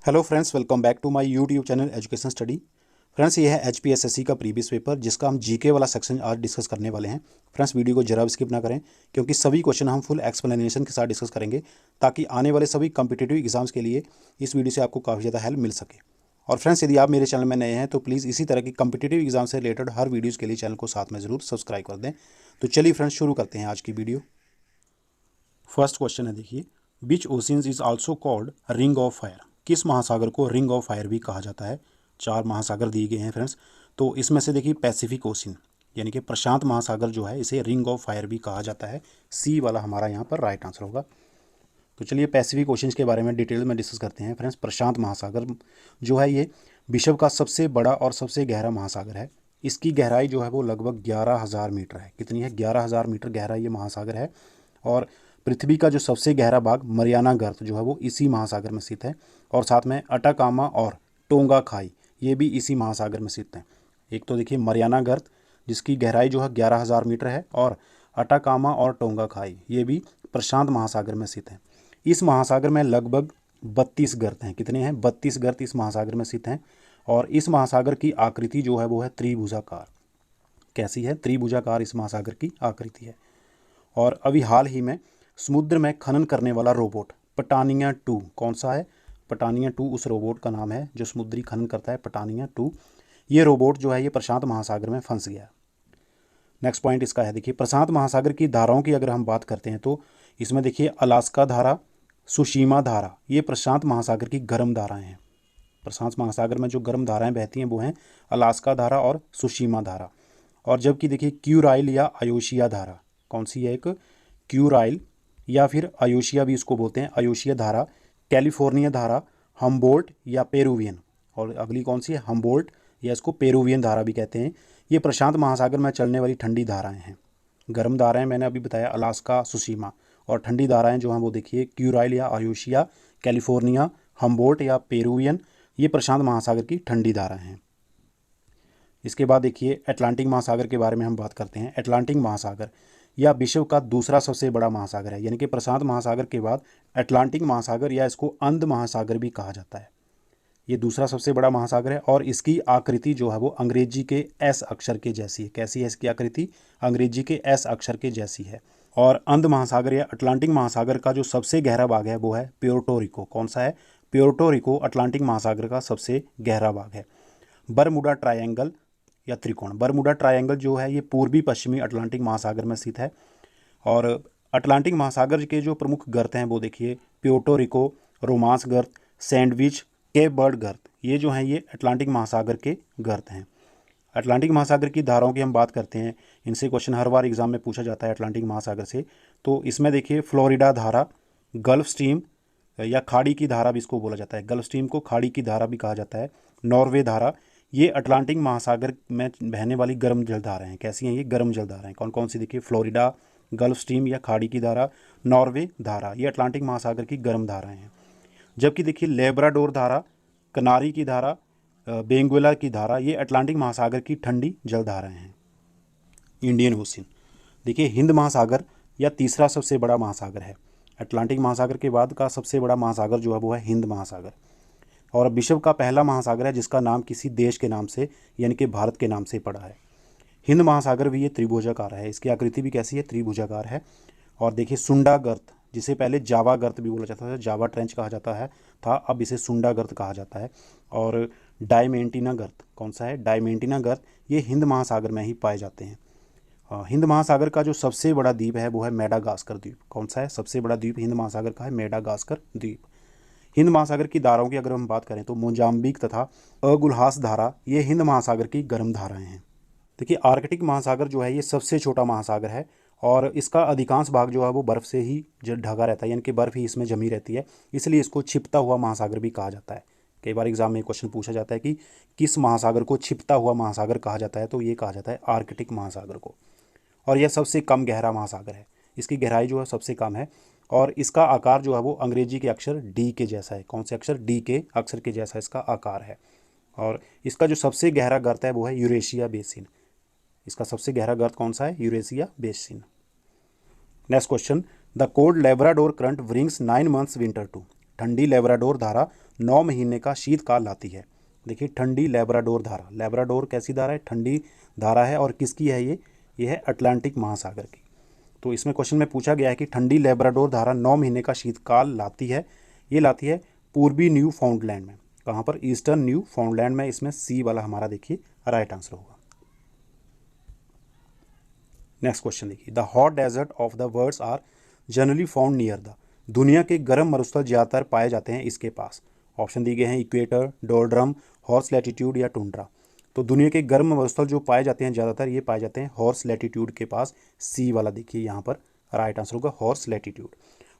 Hello friends, welcome back to my YouTube channel education study. Friends, ये है HPSSC का previous paper जिसका हम जीके वाला सेक्शन आज डिस्कस करने वाले हैं। फ्रेंड्स, वीडियो को जरा भी स्किप ना करें क्योंकि सभी क्वेश्चन हम फुल एक्सप्लेनेशन के साथ डिस्कस करेंगे ताकि आने वाले सभी कॉम्पिटिटिव एग्जाम्स के लिए इस वीडियो से आपको काफ़ी ज़्यादा हेल्प मिल सके। और फ्रेंड्स, यदि आप मेरे चैनल में नए हैं तो प्लीज़ इसी तरह की कॉम्पिटिटिव एग्जाम से रिलेटेड हर वीडियोज़ के लिए चैनल को साथ में ज़रूर सब्सक्राइब कर दें। तो चलिए फ्रेंड्स, शुरू करते हैं आज की वीडियो। फर्स्ट क्वेश्चन है, देखिए, which oceans is also called ring of fire. किस महासागर को रिंग ऑफ फायर भी कहा जाता है? चार महासागर दिए गए हैं फ्रेंड्स। तो इसमें से देखिए पैसिफिक ओशियन यानी कि प्रशांत महासागर जो है इसे रिंग ऑफ फायर भी कहा जाता है। सी वाला हमारा यहाँ पर राइट आंसर होगा। तो चलिए पैसिफिक ओशियंस के बारे में डिटेल में डिस्कस करते हैं फ्रेंड्स। प्रशांत महासागर जो है ये विश्व का सबसे बड़ा और सबसे गहरा महासागर है। इसकी गहराई जो है वो लगभग 11,000 मीटर है। कितनी है? 11,000 मीटर गहरा ये महासागर है। और पृथ्वी का जो सबसे गहरा भाग मरियाना गर्त जो है वो इसी महासागर में स्थित है। और साथ में अटाकामा और टोंगा खाई ये भी इसी महासागर में स्थित है। एक तो देखिए मरियाना गर्त जिसकी गहराई जो है 11,000 मीटर है, और अटाकामा और टोंगा खाई ये भी प्रशांत महासागर में स्थित है। इस महासागर में लगभग 32 गर्त हैं। कितने हैं? 32 गर्त इस महासागर में स्थित हैं। और इस महासागर की आकृति जो है वो है त्रिभुजाकार। कैसी है? त्रिभुजाकार इस महासागर की आकृति है। और अभी हाल ही में समुद्र में खनन करने वाला रोबोट पटानिया 2 कौन सा है? पटानिया 2 उस रोबोट का नाम है जो समुद्री खनन करता है, पटानिया 2। ये रोबोट जो है ये प्रशांत महासागर में फंस गया। नेक्स्ट पॉइंट इसका है, देखिए, प्रशांत महासागर की धाराओं की अगर हम बात करते हैं तो इसमें देखिए अलास्का धारा, सुशीमा धारा, ये प्रशांत महासागर की गर्म धाराएं हैं। प्रशांत महासागर में जो गर्म धाराएं बहती हैं वो हैं अलास्का धारा और सुशीमा धारा। और जबकि देखिए क्यूराइल या अयोशिया धारा कौन सी है? एक क्यूराइल या फिर अयोशिया भी इसको बोलते हैं, अयोशिया धारा, कैलिफोर्निया धारा, हम्बोल्ट या पेरुवियन, और अगली कौन सी है? हम्बोल्ट या इसको पेरुवियन धारा भी कहते हैं। ये प्रशांत महासागर में चलने वाली ठंडी धाराएं हैं। गर्म धाराएं मैंने अभी बताया अलास्का, सुशीमा, और ठंडी धाराएं जो हैं वो देखिए क्यूराइल या अयोशिया, कैलिफोर्निया, हम्बोल्ट या पेरुवियन, ये प्रशांत महासागर की ठंडी धाराएं हैं। इसके बाद देखिए अटलांटिक महासागर के बारे में हम बात करते हैं। अटलांटिक महासागर यह विश्व का दूसरा सबसे बड़ा महासागर है, यानी कि प्रशांत महासागर के बाद अटलांटिक महासागर या इसको अंध महासागर भी कहा जाता है। ये दूसरा सबसे बड़ा महासागर है और इसकी आकृति जो है वो अंग्रेजी के एस अक्षर के जैसी है। कैसी है इसकी आकृति? अंग्रेजी के एस अक्षर के जैसी है। और अंध महासागर या अटलांटिक महासागर का जो सबसे गहरा भाग है वो है प्योर्टो रिको। कौन सा है? प्योर्टो रिको अटलांटिक महासागर का सबसे गहरा भाग है। बरमुडा ट्रायंगल या त्रिकोण, बरमुडा ट्रायंगल जो है ये पूर्वी पश्चिमी अटलांटिक महासागर में स्थित है। और अटलांटिक महासागर के जो प्रमुख गर्त हैं वो देखिए प्योर्टो रिको, रोमांस गर्त, सैंडविच, केप बर्ड गर्त, ये जो हैं ये अटलांटिक महासागर के गर्त हैं। अटलांटिक महासागर की धाराओं की हम बात करते हैं, इनसे क्वेश्चन हर बार एग्जाम में पूछा जाता है अटलांटिक महासागर से। तो इसमें देखिए फ्लोरिडा धारा, गल्फ स्ट्रीम या खाड़ी की धारा भी इसको बोला जाता है, गल्फ स्ट्रीम को खाड़ी की धारा भी कहा जाता है, नॉर्वे धारा, ये अटलांटिक महासागर में बहने वाली गर्म जलधाराएं हैं। कैसी हैं ये? गर्म जलधाराएं। कौन कौन सी? देखिए फ्लोरिडा, गल्फ स्ट्रीम या खाड़ी की धारा, नॉर्वे धारा, ये अटलांटिक महासागर की गर्म धाराएं हैं। जबकि देखिए लेब्राडोर धारा, कनारी की धारा, बेंगुएला की धारा, ये अटलांटिक महासागर की ठंडी जलधाराएं हैं। इंडियन ओशियन, देखिए हिंद महासागर या तीसरा सबसे बड़ा महासागर है। अटलांटिक महासागर के बाद का सबसे बड़ा महासागर जो है वो है हिंद महासागर। और विश्व का पहला महासागर है जिसका नाम किसी देश के नाम से यानी कि भारत के नाम से पड़ा है। हिंद महासागर भी ये त्रिभुजाकार है। इसकी आकृति भी कैसी है? त्रिभुजाकार है। और देखिए सुंडा गर्त, जिसे पहले जावा गर्त भी बोला जाता था, जावा ट्रेंच कहा जाता है था, अब इसे सुंडा गर्त कहा जाता है। और डायमेंटिना गर्त, कौन सा है? डायमेंटिना गर्त, ये हिंद महासागर में ही पाए जाते हैं। हिंद महासागर का जो सबसे बड़ा द्वीप है वो है मेडागास्कर द्वीप। कौन सा है? सबसे बड़ा द्वीप हिंद महासागर का है मेडागास्कर द्वीप। हिंद महासागर की धाराओं की अगर हम बात करें तो मोजाम्बिक तथा अगुल्हास धारा ये हिंद महासागर की गर्म धाराएं हैं। देखिए आर्कटिक महासागर जो है ये सबसे छोटा महासागर है और इसका अधिकांश भाग जो है वो बर्फ़ से ही ढका रहता है, यानी कि बर्फ़ ही इसमें जमी रहती है, इसलिए इसको छिपता हुआ महासागर भी कहा जाता है। कई बार एग्जाम में क्वेश्चन पूछा जाता है कि किस महासागर को छिपता हुआ महासागर कहा जाता है, तो ये कहा जाता है आर्कटिक महासागर को। और यह सबसे कम गहरा महासागर है, इसकी गहराई जो है सबसे कम है। और इसका आकार जो है वो अंग्रेजी के अक्षर डी के जैसा है। कौन से अक्षर? डी के अक्षर के जैसा इसका आकार है। और इसका जो सबसे गहरा गर्त है वो है यूरेशिया बेसिन। इसका सबसे गहरा गर्त कौन सा है? Eurasia basin. Next question, the cold Labrador current brings 9 months winter to. ठंडी लेब्राडोर धारा 9 महीने का शीतकाल लाती है। देखिए ठंडी लेब्राडोर धारा, लेब्राडोर कैसी धारा है, ठंडी धारा है और किसकी है ये है अटलांटिक महासागर की। तो इसमें क्वेश्चन में पूछा गया है कि ठंडी लेब्राडोर धारा 9 महीने का शीतकाल लाती है, ये लाती है पूर्वी न्यू फाउंडलैंड में। कहाँ पर, ईस्टर्न न्यू फाउंडलैंड में। इसमें सी वाला हमारा देखिए राइट आंसर होगा। नेक्स्ट क्वेश्चन देखिए, the hot desert of the world are generally found near the. दुनिया के गर्म मरुस्थल ज़्यादातर पाए जाते हैं इसके पास। ऑप्शन दिए गए हैं इक्वेटर, डोल्ड्रम, हॉर्स लैटिट्यूड या टुंड्रा। तो दुनिया के गर्म मरुस्थल जो पाए जाते हैं ज़्यादातर, ये पाए जाते हैं हॉर्स लैटिट्यूड के पास। सी वाला देखिए यहाँ पर राइट आंसर होगा हॉर्स लैटिट्यूड।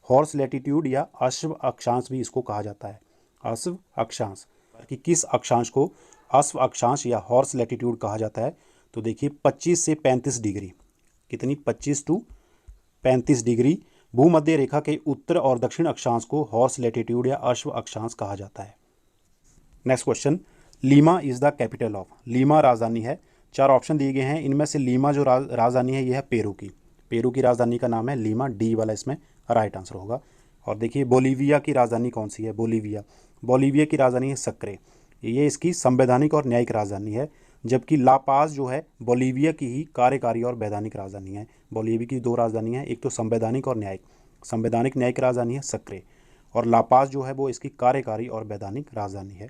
हॉर्स लैटिट्यूड या अश्व अक्षांश भी इसको कहा जाता है। अश्व अक्षांश कि किस अक्षांश को अश्व अक्षांश या हॉर्स लैटिट्यूड कहा जाता है, तो देखिए 25 से 35 डिग्री, कितनी 25 to 35 डिग्री भूमध्य रेखा के उत्तर और दक्षिण अक्षांश को हॉर्स लैटिट्यूड या अश्व अक्षांश कहा जाता है। Next question, Lima is the capital of. Lima राजधानी है। 4 ऑप्शन दिए गए हैं, इनमें से लीमा जो राजधानी है यह है पेरू की। पेरू की राजधानी का नाम है लीमा। डी वाला इसमें राइट आंसर होगा। और देखिए बोलीविया की राजधानी कौन सी है, बोलीविया। बोलीविया की राजधानी है सक्रे, ये इसकी संवैधानिक और न्यायिक राजधानी है। जबकि लापाज जो है बोलीविया की ही कार्यकारी और वैधानिक राजधानी है। बोलीविया की 2 राजधानी है, एक तो संवैधानिक और न्यायिक। संवैधानिक न्यायिक राजधानी है सक्रे और लापाज जो है वो इसकी कार्यकारी और वैधानिक राजधानी है।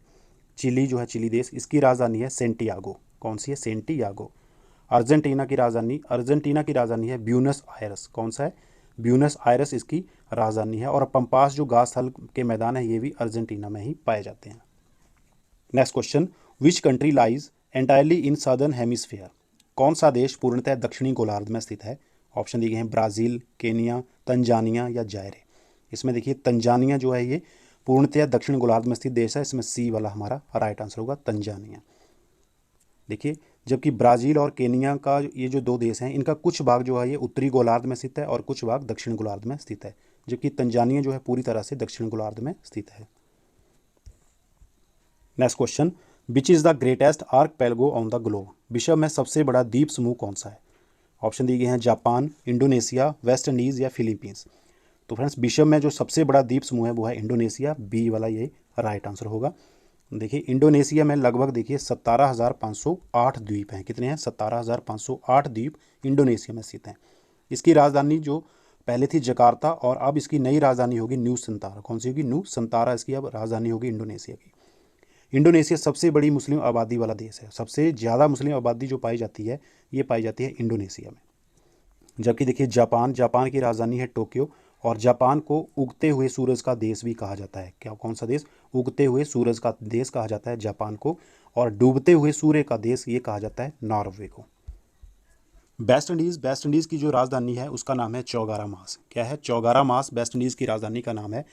चिली जो है, चिली देश, इसकी राजधानी है सेंटियागो। कौन सी है, सेंटियागो। अर्जेंटीना की राजधानी है ब्यूनस आयरस। कौन सा है, ब्यूनस आयरस इसकी राजधानी है। और पंपास जो घास स्थल के मैदान है ये भी अर्जेंटीना में ही पाए जाते हैं। Next question, which country lies entirely in southern hemisphere. कौन सा देश पूर्णतः दक्षिणी गोलार्ध में स्थित है। ऑप्शन दिए गए हैं ब्राज़ील, केनिया, तंजानिया या जायरे। इसमें देखिए तंजानिया जो है ये पूर्णतः दक्षिण गोलार्ध में स्थित देश है। इसमें सी वाला हमारा राइट आंसर होगा तंजानिया। देखिए जबकि ब्राज़ील और केनिया का ये जो 2 देश हैं इनका कुछ भाग जो है ये उत्तरी गोलार्ध में स्थित है और कुछ भाग दक्षिण गोलार्ध में स्थित है, जबकि तंजानिया जो है पूरी तरह से दक्षिण गोलार्ध में स्थित है। Next question, which is the greatest archipelago on the globe. विश्व में सबसे बड़ा द्वीप समूह कौन सा है। ऑप्शन दिए गए हैं जापान, इंडोनेशिया, वेस्ट इंडीज़ या फिलीपींस। तो फ्रेंड्स विश्व में जो सबसे बड़ा द्वीप समूह है वो है इंडोनेशिया। बी वाला ये राइट आंसर होगा। देखिए इंडोनेशिया में लगभग देखिए 17,508 द्वीप हैं। कितने हैं, 17,508 द्वीप इंडोनेशिया में स्थित हैं। इसकी राजधानी जो पहले थी जकार्ता और अब इसकी नई राजधानी होगी न्यू संतारा। कौन सी होगी, न्यू संतारा इसकी अब राजधानी होगी इंडोनेशिया की। इंडोनेशिया सबसे बड़ी मुस्लिम आबादी वाला देश है। सबसे ज़्यादा मुस्लिम आबादी जो पाई जाती है ये पाई जाती है इंडोनेशिया में। जबकि देखिए जापान की राजधानी है टोक्यो और जापान को उगते हुए सूरज का देश भी कहा जाता है। क्या, कौन सा देश, उगते हुए सूरज का देश कहा जाता है जापान को। और डूबते हुए सूर्य का देश ये कहा जाता है नॉर्वे को। वेस्ट इंडीज़ की जो राजधानी है उसका नाम है चौगारामास। क्या है, चौगारामास वेस्ट इंडीज़ की राजधानी का नाम है।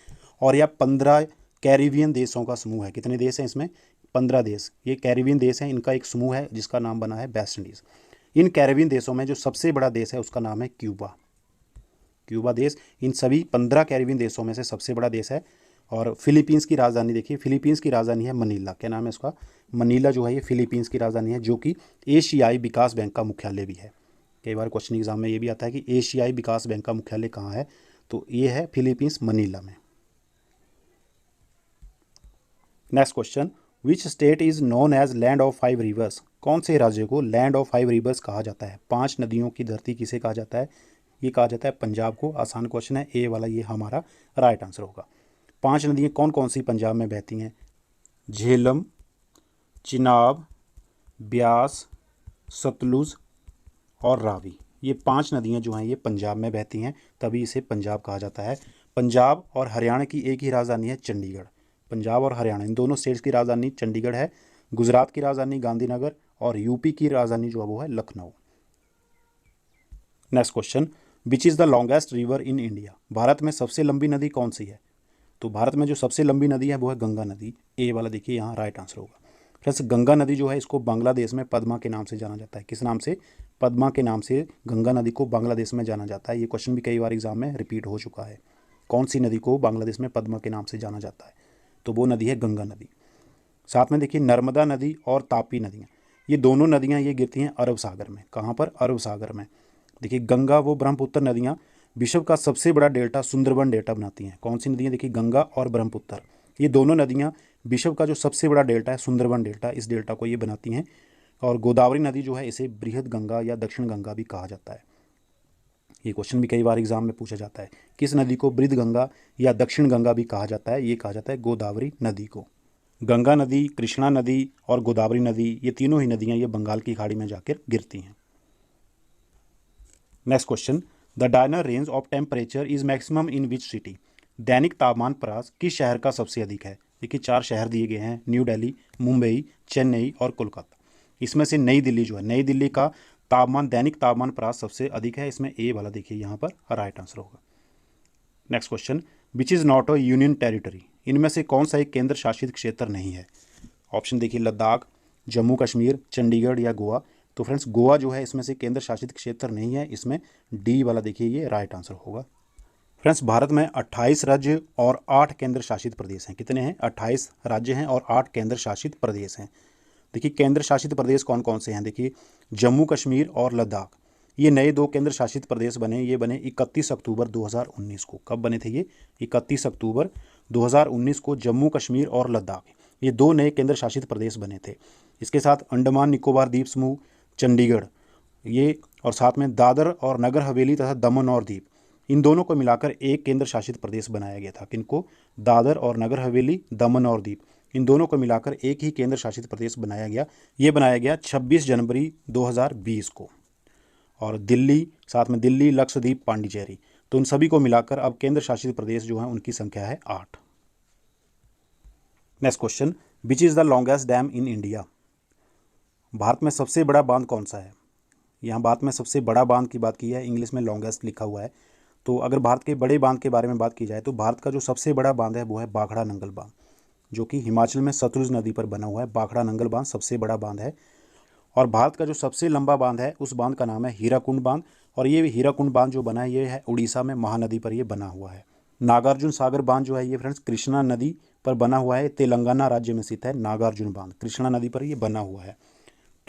और यह 15 कैरिबियन देशों का समूह है। कितने देश हैं इसमें, 15 देश। ये कैरिबियन देश हैं, इनका एक समूह है जिसका नाम बना है वेस्ट इंडीज़। इन कैरिबियन देशों में जो सबसे बड़ा देश है उसका नाम है क्यूबा। क्यूबा देश इन सभी 15 कैरिबियन देशों में से सबसे बड़ा देश है। और फिलीपींस की राजधानी देखिए, फिलीपींस की राजधानी है मनीला। क्या नाम है उसका, मनीला जो है ये फिलीपींस की राजधानी है, जो कि एशियाई विकास बैंक का मुख्यालय भी है। कई बार क्वेश्चन एग्जाम में ये भी आता है कि एशियाई विकास बैंक का मुख्यालय कहाँ है, तो ये है फिलीपींस मनीला में। Next question, which state is known as land of 5 rivers. कौन से राज्य को लैंड ऑफ 5 रिवर्स कहा जाता है। 5 नदियों की धरती किसे कहा जाता है, ये कहा जाता है पंजाब को। आसान क्वेश्चन है, ए वाला ये हमारा राइट आंसर होगा। 5 नदियाँ कौन कौन सी पंजाब में बहती हैं, झेलम, चिनाब, ब्यास, सतलुज और रावी। ये 5 नदियाँ जो हैं ये पंजाब में बहती हैं, तभी इसे पंजाब कहा जाता है। पंजाब और हरियाणा की एक ही राजधानी है चंडीगढ़। पंजाब और हरियाणा इन दोनों स्टेट्स की राजधानी चंडीगढ़ है। गुजरात की राजधानी गांधीनगर और यूपी की राजधानी जो है वो है Lucknow. Next question, which is the longest river in India. Bharat में सबसे लंबी नदी कौन सी है। तो भारत में जो सबसे लंबी नदी है वो है गंगा नदी। ए वाला देखिए यहाँ राइट आंसर होगा। फ्रेंड्स गंगा नदी जो है इसको बांग्लादेश में पद्मा के नाम से जाना जाता है। किस नाम से, पद्मा के नाम से गंगा नदी को बांग्लादेश में जाना जाता है। ये क्वेश्चन भी कई बार एग्जाम में रिपीट हो चुका है। कौन सी नदी को बांग्लादेश में पद्मा के नाम से जाना जाता है, तो वो नदी है गंगा नदी। साथ में देखिए नर्मदा नदी और तापी नदियाँ, ये दोनों नदियाँ ये गिरती हैं अरब सागर में। कहाँ पर, अरब सागर में। देखिए गंगा वो ब्रह्मपुत्र नदियाँ विश्व का सबसे बड़ा डेल्टा सुंदरबन डेल्टा बनाती हैं। कौन सी नदियाँ? देखिए गंगा और ब्रह्मपुत्र, ये दोनों नदियाँ विश्व का जो सबसे बड़ा डेल्टा है सुंदरबन डेल्टा, इस डेल्टा को ये बनाती हैं। और गोदावरी नदी जो है इसे बृहद गंगा या दक्षिण गंगा भी कहा जाता है। ये क्वेश्चन भी कई बार एग्जाम में पूछा जाता है, किस नदी को बृहद गंगा या दक्षिण गंगा भी कहा जाता है? ये कहा जाता है गोदावरी नदी को। गंगा नदी, कृष्णा नदी और गोदावरी नदी, ये तीनों ही नदियाँ ये बंगाल की खाड़ी में जाकर गिरती हैं। Next question, the diner range of temperature is maximum in which city? दैनिक तापमान परास किस शहर का सबसे अधिक है? देखिए 4 शहर दिए गए हैं, न्यू दिल्ली, मुंबई, चेन्नई और कोलकाता। इसमें से नई दिल्ली जो है, नई दिल्ली का तापमान, दैनिक तापमान परास सबसे अधिक है। इसमें ए वाला देखिए यहाँ पर राइट आंसर होगा। Next question, which is not a union territory? इनमें से कौन सा एक केंद्र शासित क्षेत्र नहीं है? ऑप्शन देखिए लद्दाख, जम्मू कश्मीर, चंडीगढ़ या गोवा। तो फ्रेंड्स गोवा जो है इसमें से केंद्र शासित क्षेत्र नहीं है। इसमें डी वाला देखिए ये राइट आंसर होगा। फ्रेंड्स भारत में 28 राज्य और 8 केंद्र शासित प्रदेश हैं। कितने हैं? 28 राज्य हैं और 8 केंद्र शासित प्रदेश हैं। देखिए केंद्र शासित प्रदेश कौन कौन से हैं? देखिए जम्मू कश्मीर और लद्दाख, ये नए 2 केंद्र शासित प्रदेश बने। ये बने 31 अक्टूबर 2019 को। कब बने थे ये? 31 अक्टूबर 2019 को जम्मू कश्मीर और लद्दाख, ये 2 नए केंद्र शासित प्रदेश बने थे। इसके साथ अंडमान निकोबार द्वीप समूह, चंडीगढ़, ये और साथ में दादर और नगर हवेली तथा दमन और दीव, इन दोनों को मिलाकर एक केंद्र शासित प्रदेश बनाया गया था। किनको? दादर और नगर हवेली, दमन और दीव, इन दोनों को मिलाकर एक ही केंद्र शासित प्रदेश बनाया गया। ये बनाया गया 26 जनवरी 2020 को। और दिल्ली, साथ में दिल्ली, लक्षद्वीप, पांडिचेरी, तो उन सभी को मिलाकर अब केंद्र शासित प्रदेश जो है उनकी संख्या है 8। Next question, which is the longest dam in India? Bharat में सबसे बड़ा बांध कौन सा है? यहाँ भारत में सबसे बड़ा बांध की बात की है, इंग्लिश में लॉन्गेस्ट लिखा हुआ है। तो अगर भारत के बड़े बांध के बारे में बात की जाए तो भारत का जो सबसे बड़ा बांध है वो है बाखड़ा नंगल बांध, जो कि हिमाचल में सतलुज नदी पर बना हुआ है। बाखड़ा नंगल बांध सबसे बड़ा बांध है। और भारत का जो सबसे लंबा बांध है उस बांध का नाम है हीराकुंड बांध। और ये हीराकुंड बांध जो बना है ये है उड़ीसा में महानदी पर ये बना हुआ है। नागार्जुन सागर बांध जो है ये फ्रेंड्स कृष्णा नदी पर बना हुआ है, तेलंगाना राज्य में स्थित है नागार्जुन बांध, कृष्णा नदी पर ये बना हुआ है।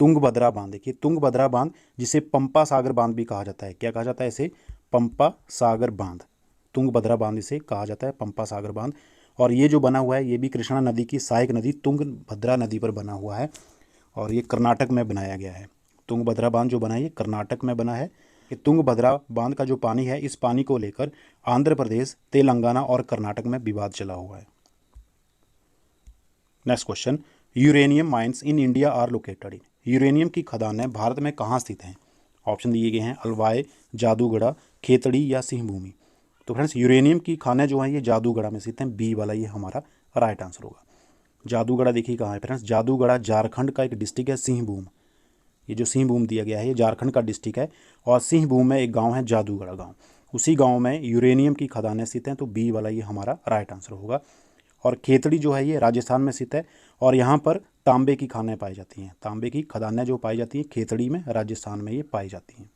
तुंगभद्रा बांध, देखिए तुंगभद्रा बांध जिसे पंपा सागर बांध भी कहा जाता है। क्या कहा जाता है इसे? पंपा सागर बांध। तुंगभद्रा बांध इसे कहा जाता है, पंपा सागर बांध। और ये जो बना हुआ है ये भी कृष्णा नदी की सहायक नदी तुंगभद्रा नदी पर बना हुआ है और ये कर्नाटक में बनाया गया है। तुंगभद्रा बांध जो बना है ये कर्नाटक में बना है। ये तुंगभद्रा बांध का जो पानी है, इस पानी को लेकर आंध्र प्रदेश, तेलंगाना और कर्नाटक में विवाद चला हुआ है। Next question, uranium mines in India are located in? Uranium की खदानें भारत में कहाँ स्थित हैं? ऑप्शन दिए गए हैं अलवाय, जादूगढ़ा, खेतड़ी या सिंहभूमि। तो फ्रेंड्स यूरेनियम की खानें जो हैं ये जादूगढ़ा में स्थित हैं। बी वाला ये हमारा राइट आंसर होगा। जादूगढ़ा देखिए कहाँ है फ्रेंड्स? जादूगढ़ा झारखंड का एक डिस्ट्रिक्ट है, सिंहभूम। ये जो सिंहभूम दिया गया है ये झारखंड का डिस्ट्रिक्ट है और सिंहभूम में एक गांव है जादूगढ़ा गांव, उसी गांव में यूरेनियम की खदानें स्थित हैं। तो बी वाला ये हमारा राइट आंसर होगा। और खेतड़ी जो है ये राजस्थान में स्थित है और यहाँ पर तांबे की खानें पाई जाती हैं। तांबे की खदानें जो पाई जाती हैं खेतड़ी में, राजस्थान में ये पाई जाती हैं।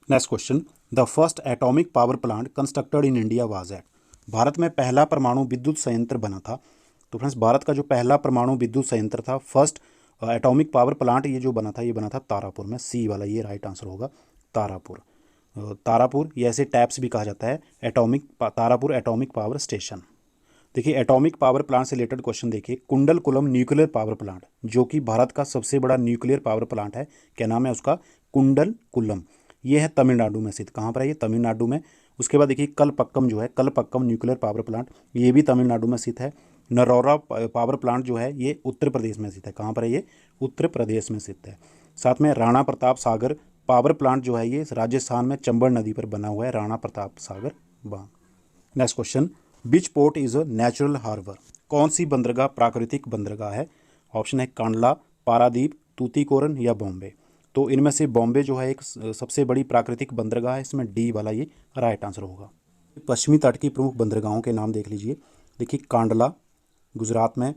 Next question, the first atomic power plant constructed in India was at? Bharat में पहला परमाणु विद्युत संयंत्र बना था। तो फ्रेंड्स भारत का जो पहला परमाणु विद्युत संयंत्र था, फर्स्ट एटॉमिक पावर प्लांट ये जो बना था, ये बना था तारापुर में। सी वाला ये राइट आंसर होगा, तारापुर। तारापुर या ऐसे टैप्स भी कहा जाता है, तारापुर एटॉमिक पावर स्टेशन। देखिए एटॉमिक पावर प्लांट से रिलेटेड क्वेश्चन देखिए, कुंडलकुलम न्यूक्लियर पावर प्लांट जो कि भारत का सबसे बड़ा न्यूक्लियर पावर प्लांट है, क्या नाम है उसका? कुंडलकुलम। ये है तमिलनाडु में स्थित। कहाँ पर है ये? तमिलनाडु में। उसके बाद देखिए कलपक्कम जो है, कलपक्कम न्यूक्लियर पावर प्लांट, ये भी तमिलनाडु में स्थित है। नरौरा पावर प्लांट जो है ये उत्तर प्रदेश में स्थित है। कहाँ पर है ये? उत्तर प्रदेश में स्थित है। साथ में राणा प्रताप सागर पावर प्लांट जो है ये राजस्थान में चंबल नदी पर बना हुआ है, राणा प्रताप सागर बांध। Next question, which port is a natural harbour? कौन सी बंदरगाह प्राकृतिक बंदरगाह है? ऑप्शन है कांडला, पारादीप, तूतीकोरन या बॉम्बे। तो इनमें से बॉम्बे जो है एक सबसे बड़ी प्राकृतिक बंदरगाह है। इसमें डी वाला ये राइट आंसर होगा। पश्चिमी तट की प्रमुख बंदरगाहों के नाम देख लीजिए। देखिए कांडला गुजरात में,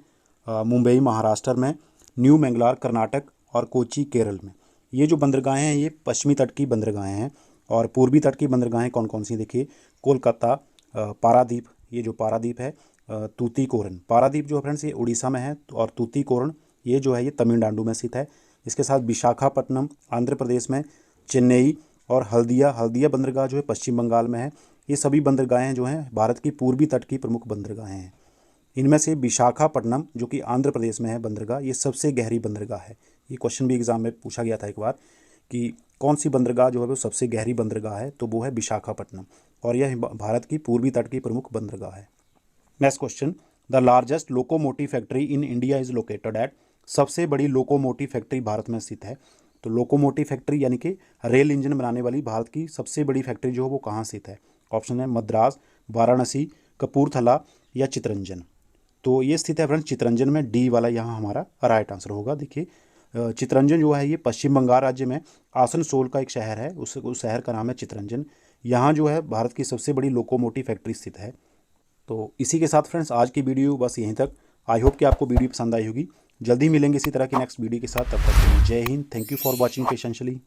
मुंबई महाराष्ट्र में, न्यू मंगलार कर्नाटक और कोच्चि केरल में। ये जो बंदरगाहें हैं ये पश्चिमी तट की बंदरगाहें हैं। और पूर्वी तट की बंदरगाहें कौन कौन सी? देखिए कोलकाता, पारादीप, ये जो पारादीप है, तूतीकोरन। पारादीप जो फ्रेंड्स ये उड़ीसा में है और तूतीकोरन ये जो है ये तमिलनाडु में स्थित है। इसके साथ विशाखापट्टनम आंध्र प्रदेश में, चेन्नई और हल्दिया बंदरगाह जो है पश्चिम बंगाल में है। ये सभी बंदरगाहें जो हैं भारत की पूर्वी तट की प्रमुख बंदरगाहें हैं। इनमें से विशाखापट्टनम जो कि आंध्र प्रदेश में है बंदरगाह, ये सबसे गहरी बंदरगाह है। ये क्वेश्चन भी एग्जाम में पूछा गया था एक बार कि कौन सी बंदरगाह जो है वो सबसे गहरी बंदरगाह है, तो वो है विशाखापट्टनम और यह भारत की पूर्वी तट की प्रमुख बंदरगाह है। Next question, the largest locomotive factory in India is located at. सबसे बड़ी लोकोमोटिव फैक्ट्री भारत में स्थित है। तो लोकोमोटिव फैक्ट्री यानी कि रेल इंजन बनाने वाली भारत की सबसे बड़ी फैक्ट्री जो है वो कहाँ स्थित है? ऑप्शन है मद्रास, वाराणसी, कपूरथला या चितरंजन। तो ये स्थित है फ्रेंड्स चितरंजन में, डी वाला यहाँ हमारा राइट आंसर होगा। देखिए चितरंजन जो है ये पश्चिम बंगाल राज्य में आसनसोल का एक शहर है, उस शहर का नाम है चितरंजन। यहाँ जो है भारत की सबसे बड़ी लोकोमोटिव फैक्ट्री स्थित है। तो इसी के साथ फ्रेंड्स आज की वीडियो बस यहीं तक। आई होप कि आपको वीडियो पसंद आई होगी। जल्दी मिलेंगे इसी तरह की नेक्स्ट वीडियो के साथ, तब तक के लिए जय हिंद। Thank you for watching पेशेंशली।